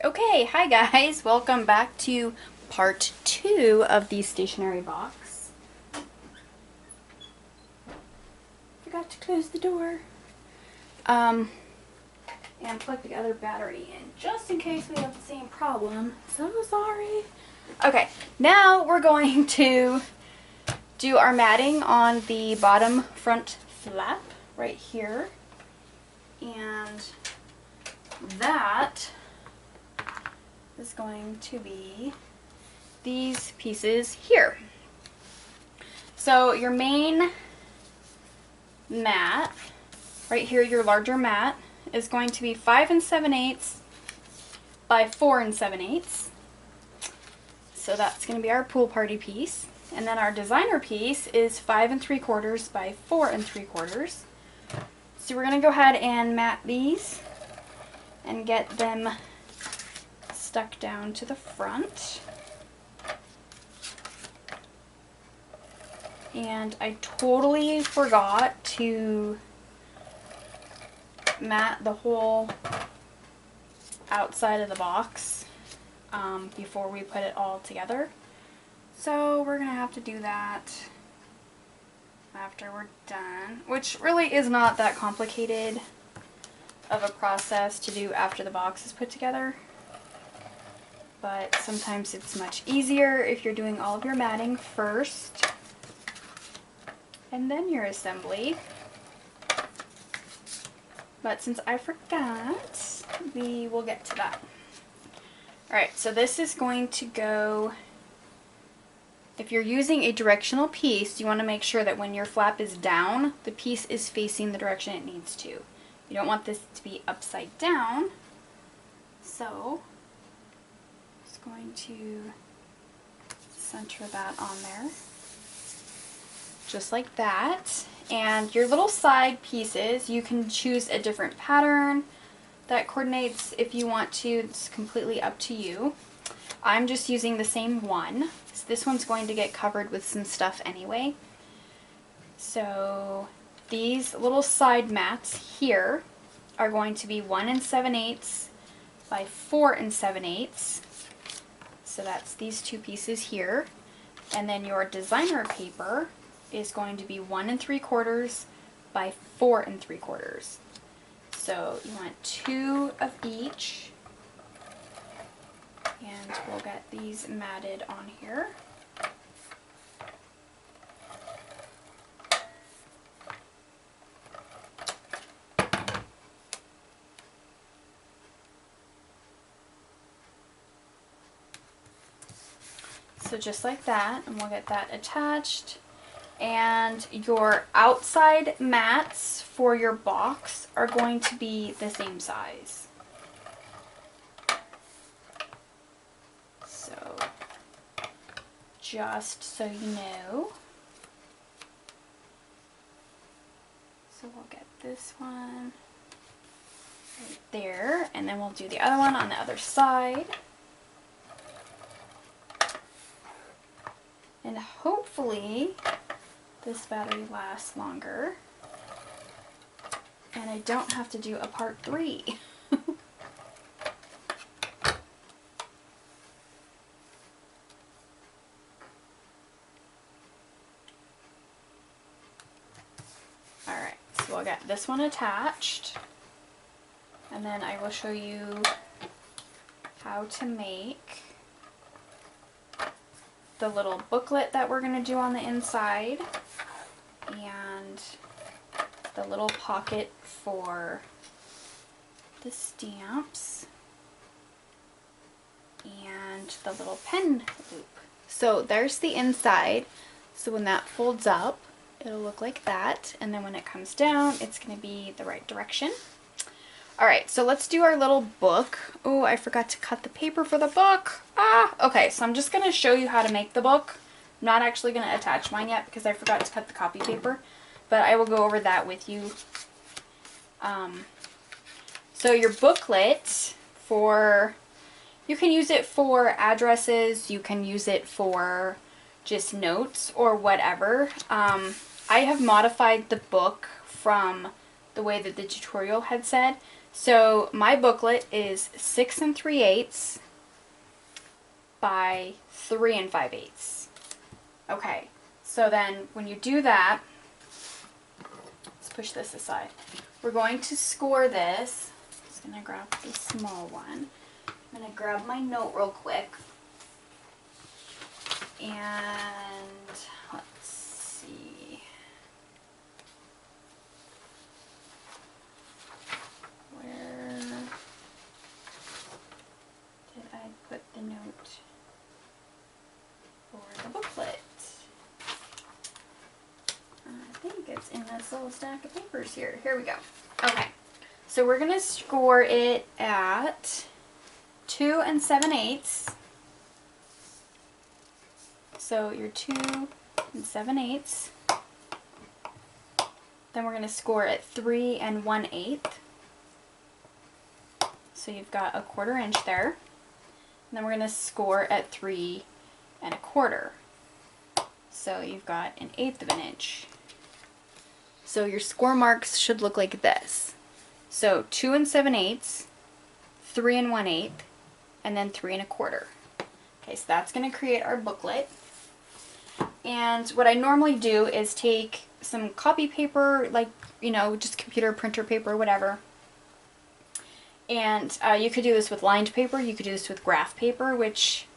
Okay, hi guys, welcome back to part 2 of the stationery box. Forgot to close the door. And plug the other battery in just in case we have the same problem. So sorry. Okay, now we're going to do our matting on the bottom front flap right here. And that is going to be these pieces here. So your main mat, right here, your larger mat, is going to be 5 7/8 by 4 7/8. So that's going to be our pool party piece. And then our designer piece is 5 3/4 by 4 3/4. So we're going to go ahead and mat these and get them stuck down to the front. And I totally forgot to mat the whole outside of the box before we put it all together. So we're gonna have to do that after we're done, which really is not that complicated of a process to do after the box is put together. But sometimes it's much easier if you're doing all of your matting first and then your assembly. But since I forgot, we will get to that. Alright, so this is going to go, if you're using a directional piece, you want to make sure that when your flap is down, the piece is facing the direction it needs to. You don't want this to be upside down, so going to center that on there just like that. And your little side pieces, you can choose a different pattern that coordinates if you want to. It's completely up to you. I'm just using the same one, so this one's going to get covered with some stuff anyway. So these little side mats here are going to be 1 7/8 by 4 7/8. So that's these two pieces here. And then your designer paper is going to be 1 3/4 by 4 3/4. So you want 2 of each. And we'll get these matted on here. So just like that, and we'll get that attached. And your outside mats for your box are going to be the same size. So just so you know. So we'll get this one right there, and then we'll do the other one on the other side. And hopefully this battery lasts longer and I don't have to do a part 3. Alright, so we'll get this one attached, and then I will show you how to make the little booklet that we're going to do on the inside, and the little pocket for the stamps, and the little pen loop. So there's the inside. So when that folds up, it'll look like that, and then when it comes down, it's going to be the right direction. Alright, so let's do our little book. Oh, I forgot to cut the paper for the book. Okay, so I'm just going to show you how to make the book. I'm not actually going to attach mine yet because I forgot to cut the copy paper, but I will go over that with you. So your booklet, you can use it for addresses, you can use it for just notes or whatever. I have modified the book from the way that the tutorial had said So my booklet is 6 3/8 by 3 5/8. Okay, so then when you do that, let's push this aside. We're going to score this. I'm just going to grab the small one. I'm going to grab my note real quick. And let's see. Where did I put the note for the booklet? I think it's in this little stack of papers here. Here we go. Okay, so we're going to score it at 2 7/8. So your 2 7/8. Then we're going to score at 3 1/8. So you've got a 1/4 inch there. And then we're going to score at 3 1/4. So you've got 1/8 of an inch. So your score marks should look like this. So 2 7/8, 3 1/8, and then 3 1/4. Okay, so that's going to create our booklet. And what I normally do is take some copy paper, like, you know, just computer printer paper, whatever. And you could do this with lined paper. You could do this with graph paper, which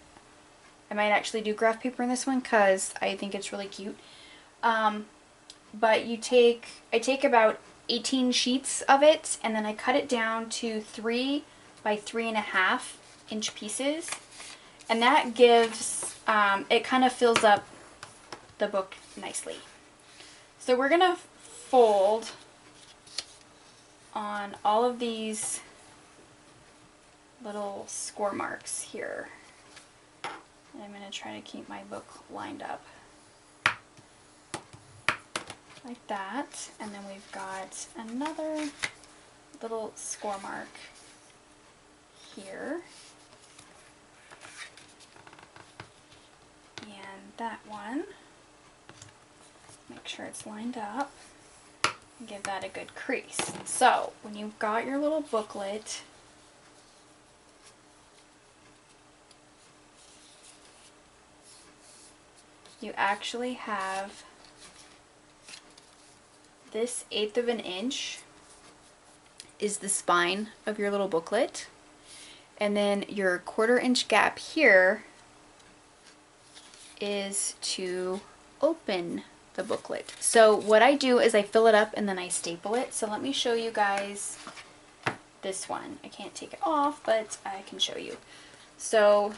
I might actually do graph paper in this one because I think it's really cute. But I take about 18 sheets of it, and then I cut it down to 3 by 3 1/2 inch pieces. And that gives, it kind of fills up the book nicely. So we're going to fold on all of these little score marks here. And I'm going to try to keep my book lined up like that. And then we've got another little score mark here. And that one. Make sure it's lined up and give that a good crease. So when you've got your little booklet, you actually have this 1/8 of an inch is the spine of your little booklet, and then your 1/4 inch gap here is to open the booklet. So what I do is I fill it up and then I staple it. So let me show you guys this one. I can't take it off, but I can show you. So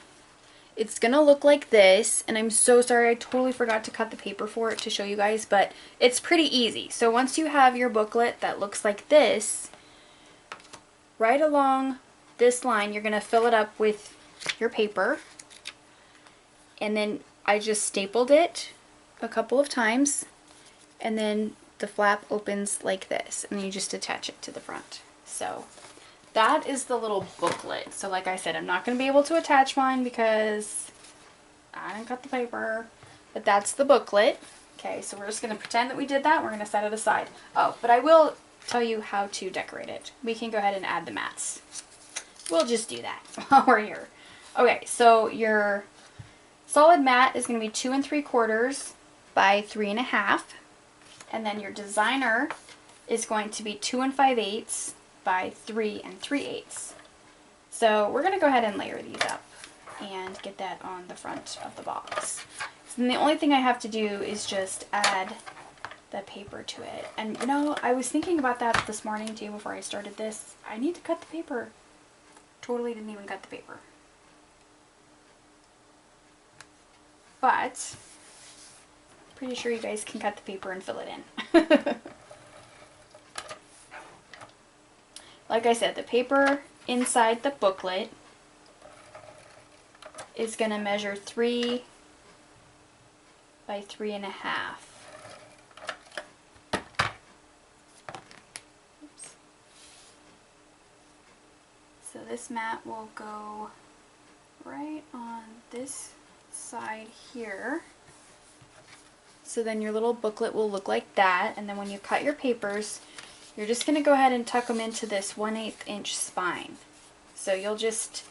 it's gonna look like this, and I'm so sorry, I totally forgot to cut the paper for it to show you guys, but it's pretty easy. So once you have your booklet that looks like this, right along this line, you're gonna fill it up with your paper, and then I just stapled it a couple of times, and then the flap opens like this, and you just attach it to the front. So that is the little booklet. So like I said, I'm not going to be able to attach mine because I didn't cut the paper, but that's the booklet. Okay, so we're just going to pretend that we did that. We're going to set it aside. Oh, but I will tell you how to decorate it. We can go ahead and add the mats. We'll just do that while we're here. Okay, so your solid mat is going to be 2 3/4 by 3 1/2, and then your designer is going to be 2 5/8 by 3 3/8. So we're going to go ahead and layer these up and get that on the front of the box. So then the only thing I have to do is just add the paper to it. And you know, I was thinking about that this morning too before I started this. I need to cut the paper. Totally didn't even cut the paper. But pretty sure you guys can cut the paper and fill it in. Like I said, the paper inside the booklet is going to measure 3 by 3 1/2. Oops. So this mat will go right on this side here. So then your little booklet will look like that, and then when you cut your papers, you're just going to go ahead and tuck them into this 1/8 inch spine. So you'll just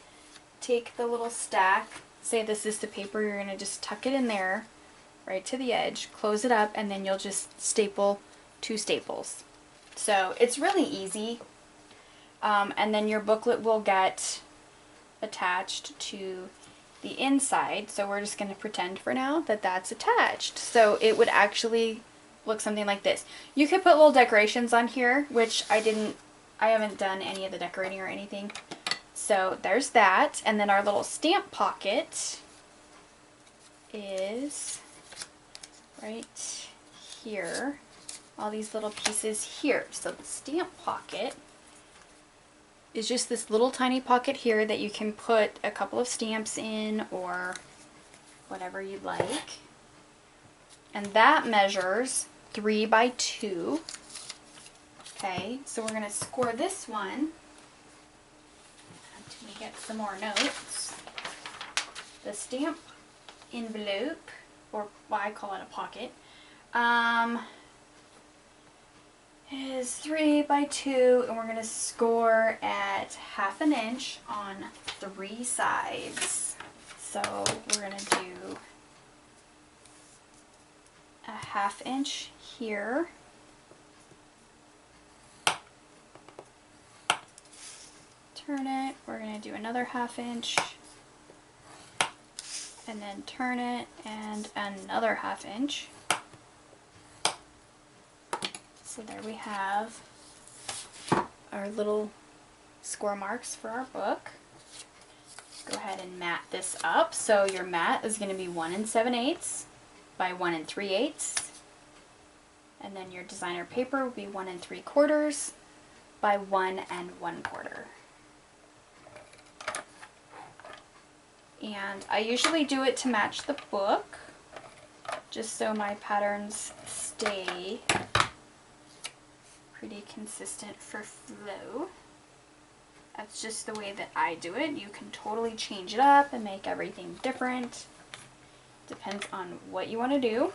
take the little stack, say this is the paper, you're going to just tuck it in there, right to the edge, close it up, and then you'll just staple 2 staples. So it's really easy. And then your booklet will get attached to the inside. So we're just going to pretend for now that that's attached. So it would actually look something like this. You could put little decorations on here, which I haven't done any of the decorating or anything. So there's that. And then our little stamp pocket is right here. All these little pieces here. So the stamp pocket is just this little tiny pocket here that you can put a couple of stamps in or whatever you'd like. And that measures 3 by 2. Okay, so we're going to score this one until we get some more notes. The stamp envelope, or well, I call it a pocket, is 3 by 2, and we're going to score at 1/2 inch on 3 sides. So we're going to do a 1/2 inch here, turn it, we're going to do another 1/2 inch, and then turn it, and another 1/2 inch. So there we have our little score marks for our book. Go ahead and mat this up. So your mat is going to be 1 7/8 by 1 3/8. And then your designer paper will be 1 3/4 by 1 1/4. And I usually do it to match the book, just so my patterns stay pretty consistent for flow. That's just the way that I do it. You can totally change it up and make everything different. Depends on what you want to do.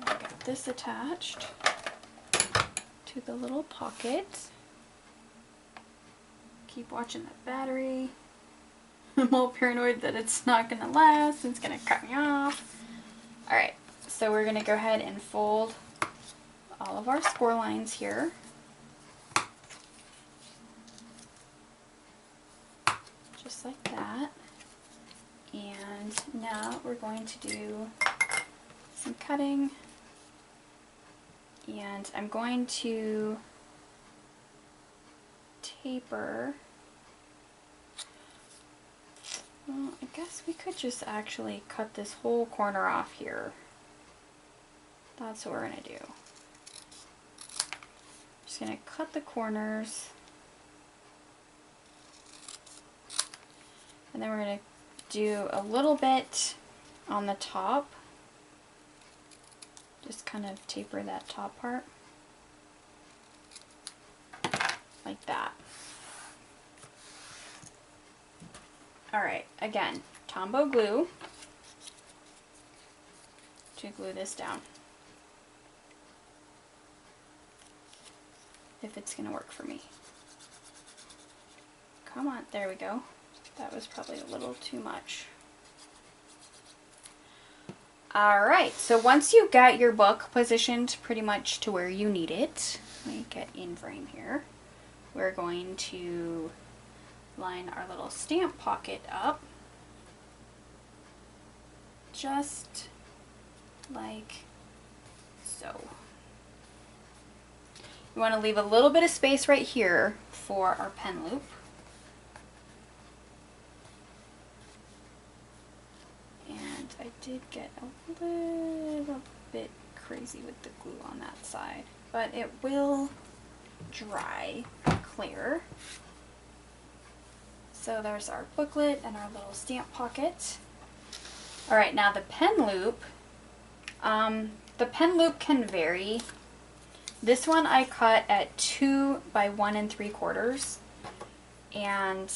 I got this attached to the little pocket. Keep watching the battery. I'm all paranoid that it's not going to last. It's going to cut me off. Alright, so we're going to go ahead and fold all of our score lines here. Just like that. And now we're going to do some cutting. And I'm going to taper. Well, I guess we could just actually cut this whole corner off here. That's what we're going to do. Just going to cut the corners. And then we're going to do a little bit on the top. Just kind of taper that top part. Like that. Alright, again, Tombow glue to glue this down. If it's going to work for me. Come on, there we go. That was probably a little too much. Alright, so once you got your book positioned pretty much to where you need it, let me get in frame here, we're going to line our little stamp pocket up just like so. You want to leave a little bit of space right here for our pen loop. And I did get a little bit crazy with the glue on that side, but it will dry clear. So there's our booklet and our little stamp pocket. Alright, now the pen loop. The pen loop can vary. This one I cut at 2 by 1 3/4. And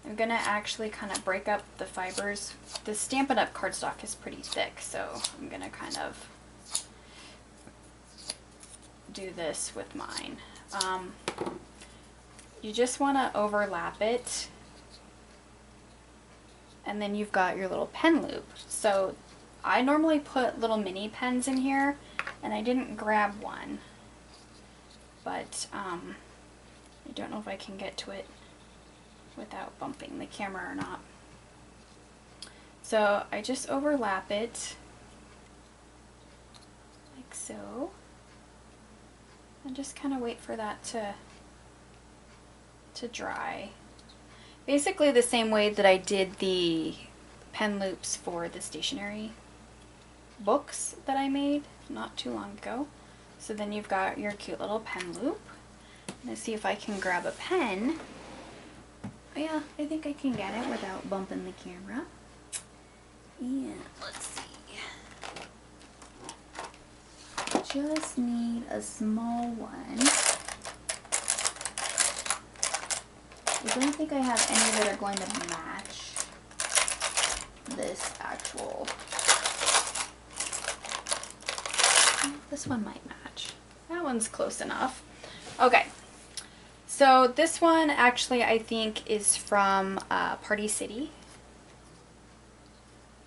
I'm gonna actually kind of break up the fibers. The Stampin' Up! Cardstock is pretty thick, so I'm gonna kind of do this with mine. You just want to overlap it, and then you've got your little pen loop. So I normally put little mini pens in here, and I didn't grab one, but I don't know if I can get to it without bumping the camera or not. So I just overlap it like so, and just kind of wait for that to dry. Basically the same way that I did the pen loops for the stationery books that I made not too long ago. So then you've got your cute little pen loop. Let's see if I can grab a pen. Yeah, I think I can get it without bumping the camera. Yeah, let's see. Just need a small one. I don't think I have any that are going to match this actual. This one might match. That one's close enough. Okay. So this one actually I think is from Party City.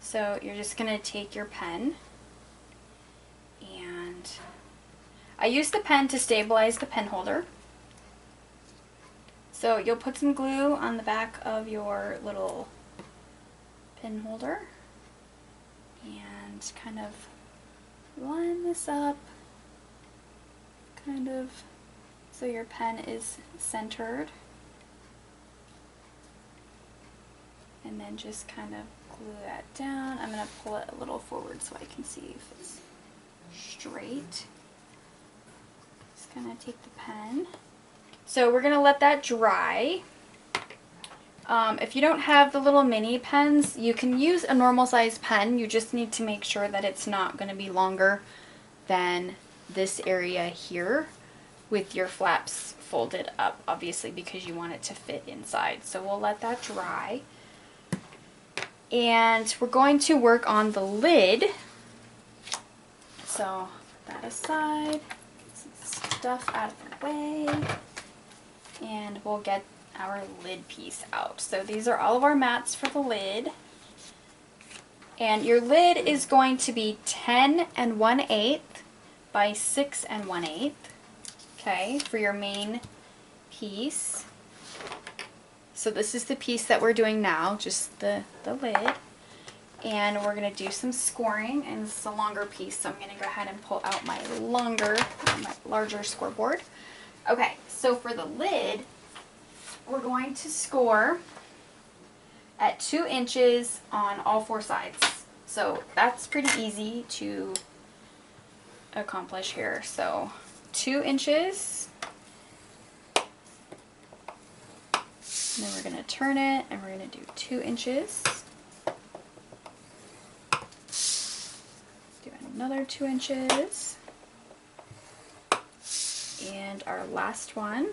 So you're just going to take your pen, and I use the pen to stabilize the pen holder. So you'll put some glue on the back of your little pen holder and kind of line this up, kind of so your pen is centered, and then just kind of glue that down. I'm going to pull it a little forward so I can see if it's straight. Just kind of take the pen. So we're going to let that dry. If you don't have the little mini pens, you can use a normal size pen. You just need to make sure that it's not going to be longer than this area here with your flaps folded up, obviously, because you want it to fit inside. So we'll let that dry. And we're going to work on the lid. So put that aside, get some stuff out of the way, and we'll get our lid piece out. So these are all of our mats for the lid. And your lid is going to be 10 1/8 by 6 1/8, okay, for your main piece. So this is the piece that we're doing now, just the lid. And we're going to do some scoring, and this is a longer piece, so I'm going to go ahead and pull out my larger scoreboard. Okay, so for the lid, we're going to score at 2 inches on all 4 sides. So that's pretty easy to accomplish here. So 2 inches. And then we're going to turn it, and we're going to do 2 inches. Do another 2 inches. And our last one,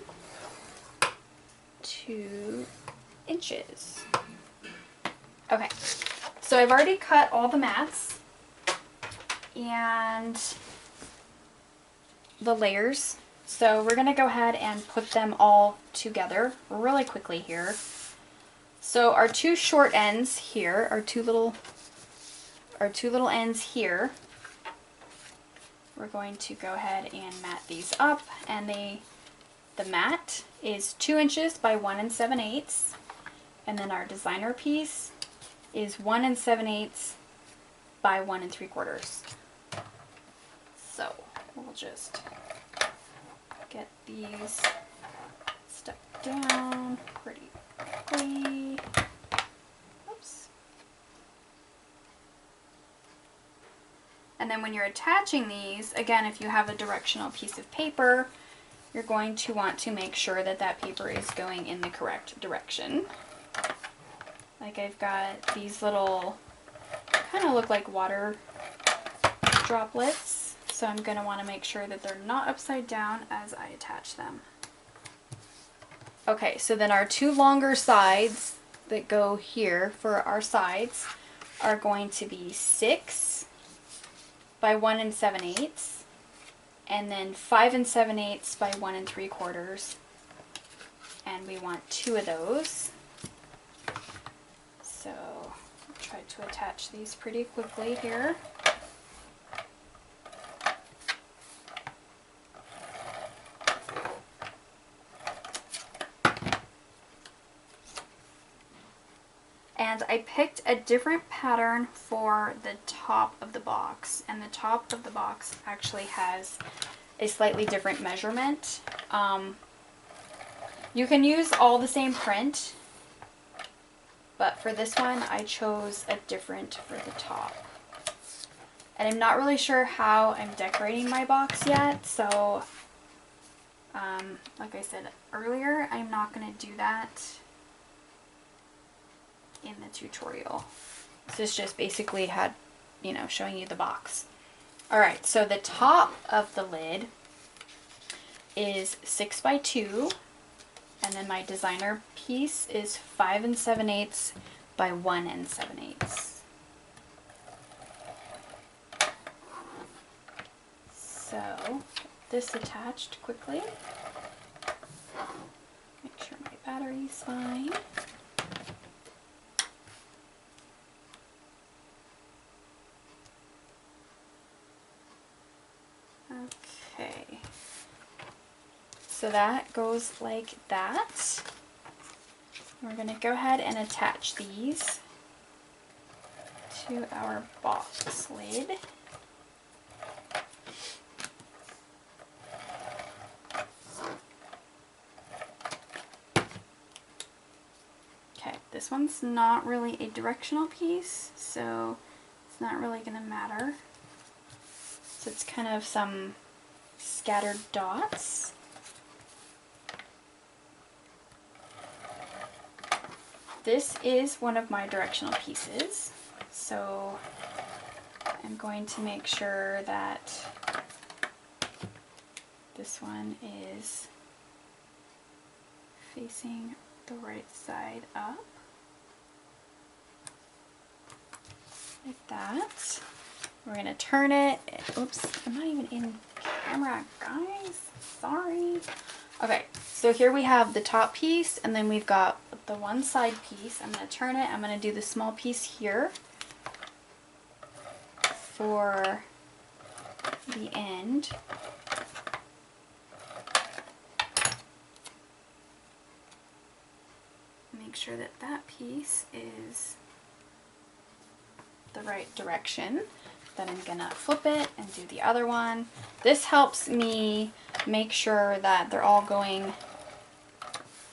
2 inches. Okay, so I've already cut all the mats and the layers. So we're going to go ahead and put them all together really quickly here. So our 2 short ends here, our two little ends here, we're going to go ahead and mat these up, and the mat is 2 inches by 1 7/8, and then our designer piece is 1 7/8 by 1 3/4. So we'll just get these stuck down pretty quickly. Oops. And then when you're attaching these, again, if you have a directional piece of paper, you're going to want to make sure that that paper is going in the correct direction. Like I've got these little, kind of look like water droplets. So I'm going to want to make sure that they're not upside down as I attach them. Okay, so then our 2 longer sides that go here for our sides are going to be 6 by 1 7/8, and then 5 7/8 by 1 3/4, and we want 2 of those. So I'll try to attach these pretty quickly here. And I picked a different pattern for the top of the box, and the top of the box actually has a slightly different measurement. You can use all the same print, but for this one I chose a different for the top. And I'm not really sure how I'm decorating my box yet, so like I said earlier, I'm not going to do that in the tutorial. This is just basically how, showing you the box. Alright, so the top of the lid is 6 by 2, and then my designer piece is 5 7/8 by 1 7/8. So, this attached quickly. Make sure my battery's fine. Okay, so that goes like that. We're going to go ahead and attach these to our box lid. Okay, this one's not really a directional piece, so it's not really going to matter. So it's kind of some scattered dots. This is one of my directional pieces, so I'm going to make sure that this one is facing the right side up, like that. We're going to turn it. Oops, I'm not even in camera, guys. Sorry. Okay, so here we have the top piece, and then we've got the one side piece. I'm going to turn it. I'm going to do the small piece here for the end. Make sure that that piece is the right direction. Then I'm gonna flip it and do the other one. This helps me make sure that they're all going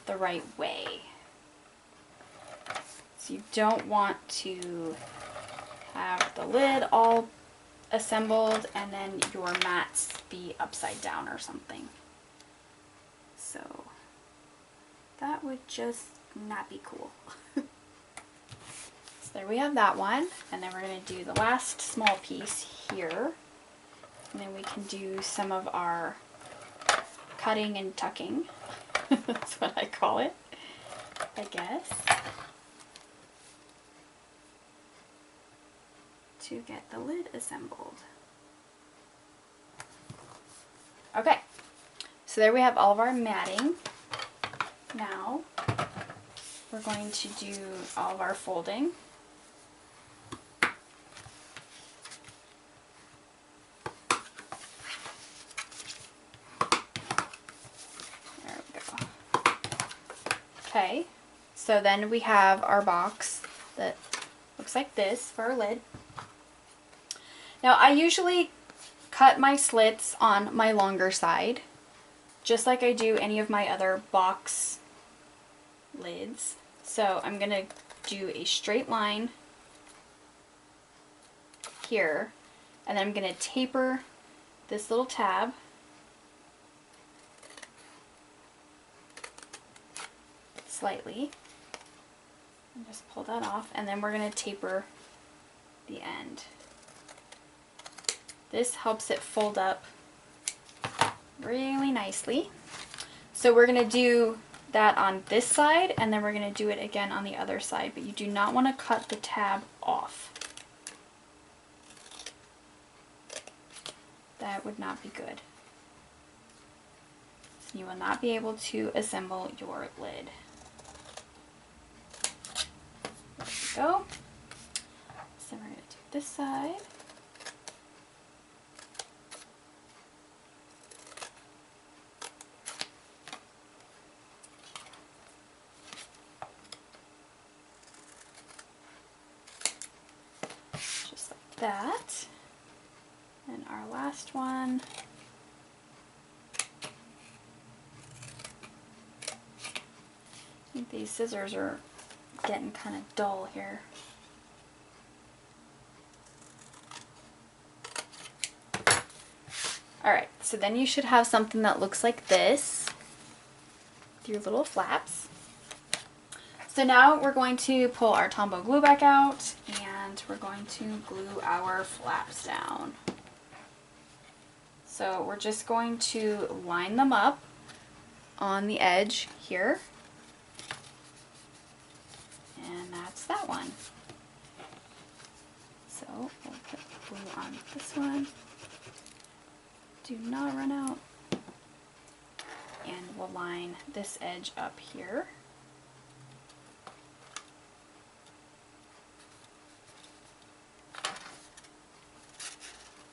the right way. So you don't want to have the lid all assembled and then your mats be upside down or something. So that would just not be cool. So there we have that one, and then we're going to do the last small piece here, and then we can do some of our cutting and tucking. That's what I call it, I guess, to get the lid assembled. Okay, so there we have all of our matting. Now we're going to do all of our folding. Okay, so then we have our box that looks like this for our lid. Now I usually cut my slits on my longer side, just like I do any of my other box lids. So I'm going to do a straight line here, and then I'm going to taper this little tab. Slightly, and just pull that off, and then we're going to taper the end. This helps it fold up really nicely. So we're going to do that on this side, and then we're going to do it again on the other side, but you do not want to cut the tab off. That would not be good. So you will not be able to assemble your lid. There we go. So we're going to do this side. Just like that. And our last one. I think these scissors are getting kind of dull here. Alright, so then you should have something that looks like this with your little flaps. So now we're going to pull our Tombow glue back out and we're going to glue our flaps down. So we're just going to line them up on the edge here. And that's that one. So we'll put glue on this one. Do not run out. And we'll line this edge up here.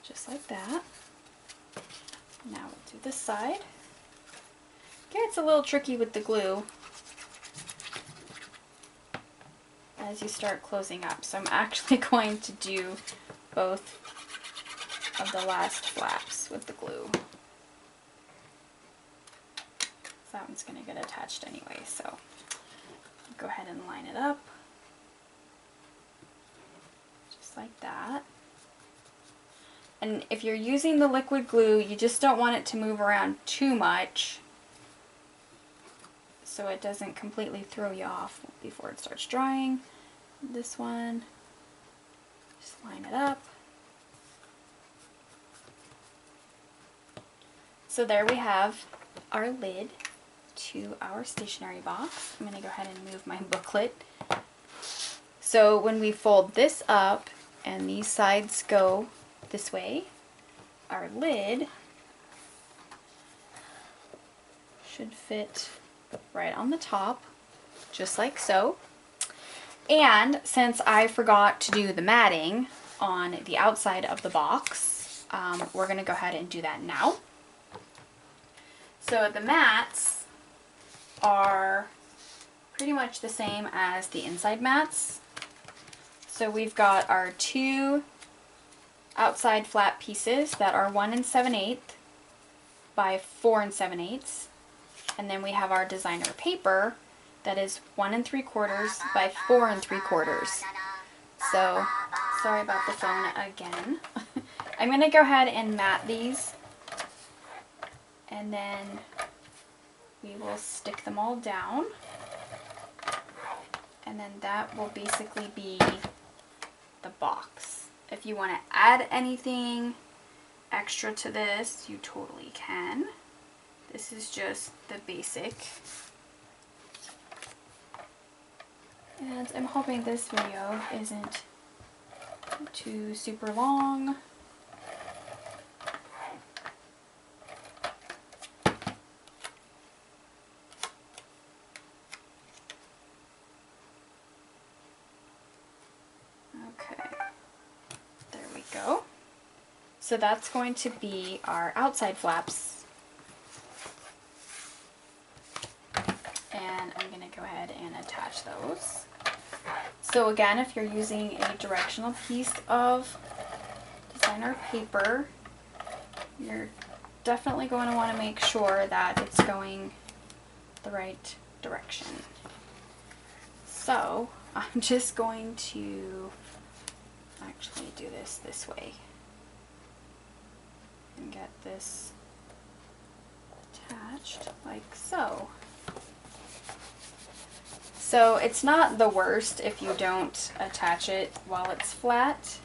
Just like that. Now we'll do this side. Okay, it's a little tricky with the glue as you start closing up. So I'm actually going to do both of the last flaps with the glue. That one's going to get attached anyway, so go ahead and line it up. Just like that. And if you're using the liquid glue, you just don't want it to move around too much so it doesn't completely throw you off before it starts drying. This one, just line it up. So there we have our lid to our stationery box. I'm going to go ahead and move my booklet. So when we fold this up and these sides go this way, our lid should fit right on the top, just like so. And since I forgot to do the matting on the outside of the box, we're going to go ahead and do that now. So the mats are pretty much the same as the inside mats. So we've got our two outside flat pieces that are 1 7/8 by 4 7/8, and then we have our designer paper that is 1 3/4 by 4 3/4. So sorry about the phone again. I'm going to go ahead and mat these, and then we will stick them all down, and then that will basically be the box. If you want to add anything extra to this, you totally can. This is just the basic. And I'm hoping this video isn't too super long. So that's going to be our outside flaps. And I'm going to go ahead and attach those. So again, if you're using a directional piece of designer paper, you're definitely going to want to make sure that it's going the right direction. So I'm just going to actually do this way. And get this attached like so. So it's not the worst if you don't attach it while it's flat,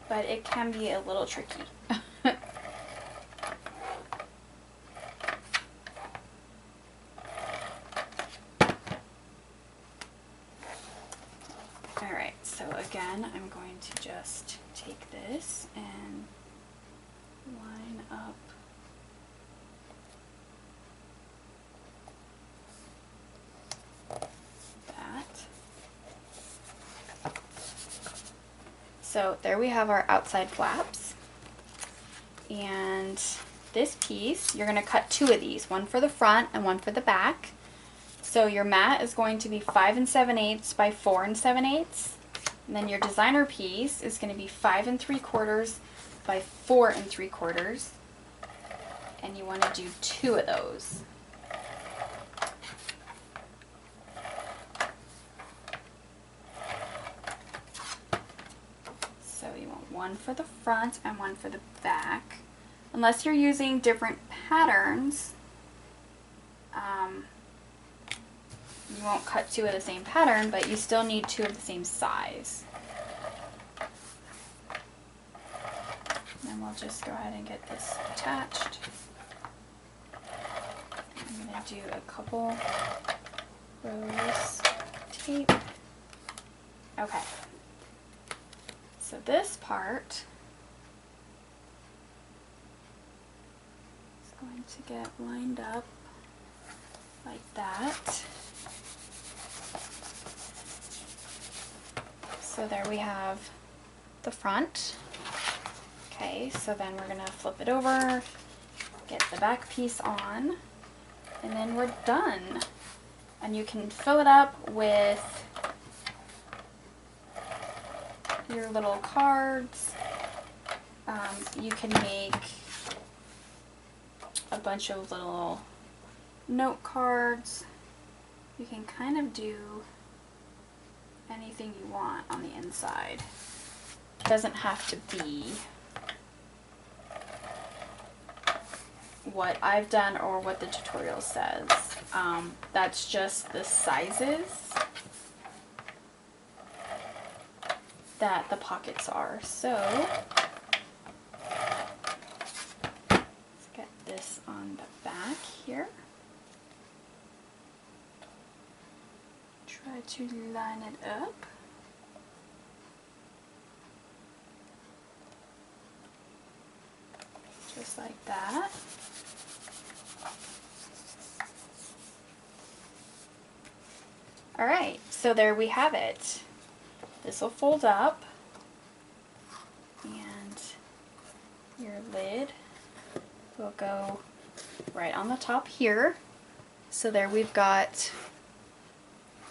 but it can be a little tricky. again, I'm going to just take this and line up that. So there we have our outside flaps. And this piece, you're going to cut two of these, one for the front and one for the back. So your mat is going to be 5 7/8 by 4 7/8. And then your designer piece is going to be 5 3/4 by 4 3/4. And you want to do two of those. So you want one for the front and one for the back. Unless you're using different patterns, you won't cut two of the same pattern, but you still need two of the same size. And we'll just go ahead and get this attached. I'm going to do a couple rows of tape. Okay. So this part is going to get lined up like that. So there we have the front. Okay, so then we're going to flip it over, get the back piece on, and then we're done. And you can fill it up with your little cards. You can make a bunch of little note cards. You can kind of do anything you want on the inside. It doesn't have to be what I've done or what the tutorial says. That's just the sizes that the pockets are. So let's get this on the back here. Try to line it up. Just like that. Alright, so there we have it. This will fold up, and your lid will go right on the top here. So there we've got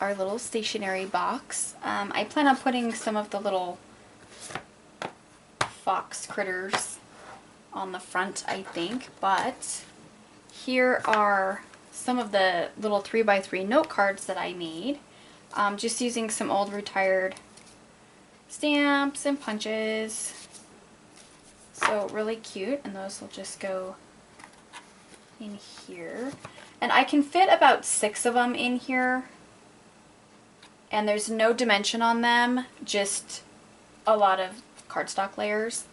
our little stationery box. I plan on putting some of the little fox critters on the front, I think, but here are some of the little 3x3 note cards that I made, just using some old retired stamps and punches. So really cute, and those will just go in here. And I can fit about 6 of them in here, and there's no dimension on them, just a lot of cardstock layers.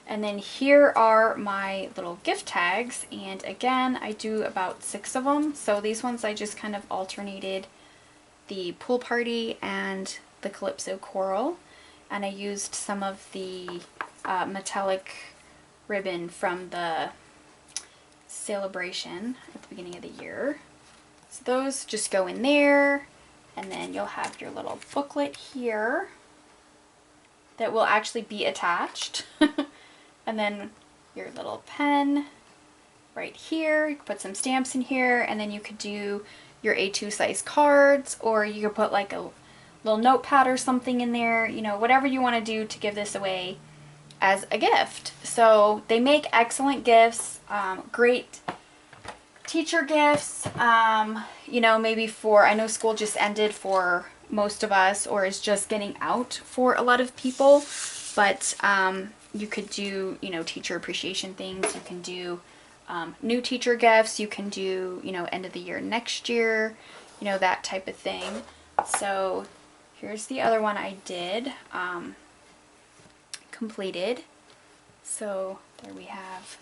And then here are my little gift tags, and again I do about 6 of them. So these ones I just kind of alternated the pool party and the Calypso coral, and I used some of the metallic ribbon from the celebration at the beginning of the year. So those just go in there, and then you'll have your little booklet here that will actually be attached. And then your little pen right here. You can put some stamps in here, and then you could do your A2 size cards, or you could put like a little notepad or something in there, you know, whatever you want to do to give this away as a gift. So they make excellent gifts, great teacher gifts, you know, maybe for, I know school just ended for most of us, or is just getting out for a lot of people, but you could do, you know, teacher appreciation things. You can do new teacher gifts. You can do, you know, end of the year next year, you know, that type of thing. So here's the other one I did, completed. So there we have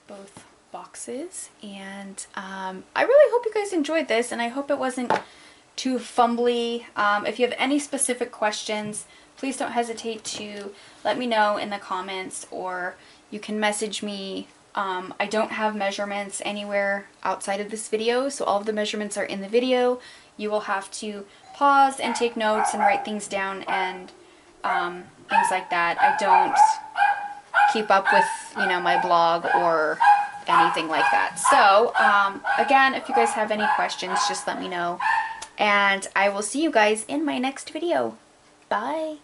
both boxes, and I really hope you guys enjoyed this, and I hope it wasn't too fumbly. If you have any specific questions, please don't hesitate to let me know in the comments, or you can message me. I don't have measurements anywhere outside of this video, so all of the measurements are in the video. You will have to pause and take notes and write things down and things like that. I don't keep up with, you know, my blog or anything like that. So, again, if you guys have any questions, just let me know. And I will see you guys in my next video. Bye!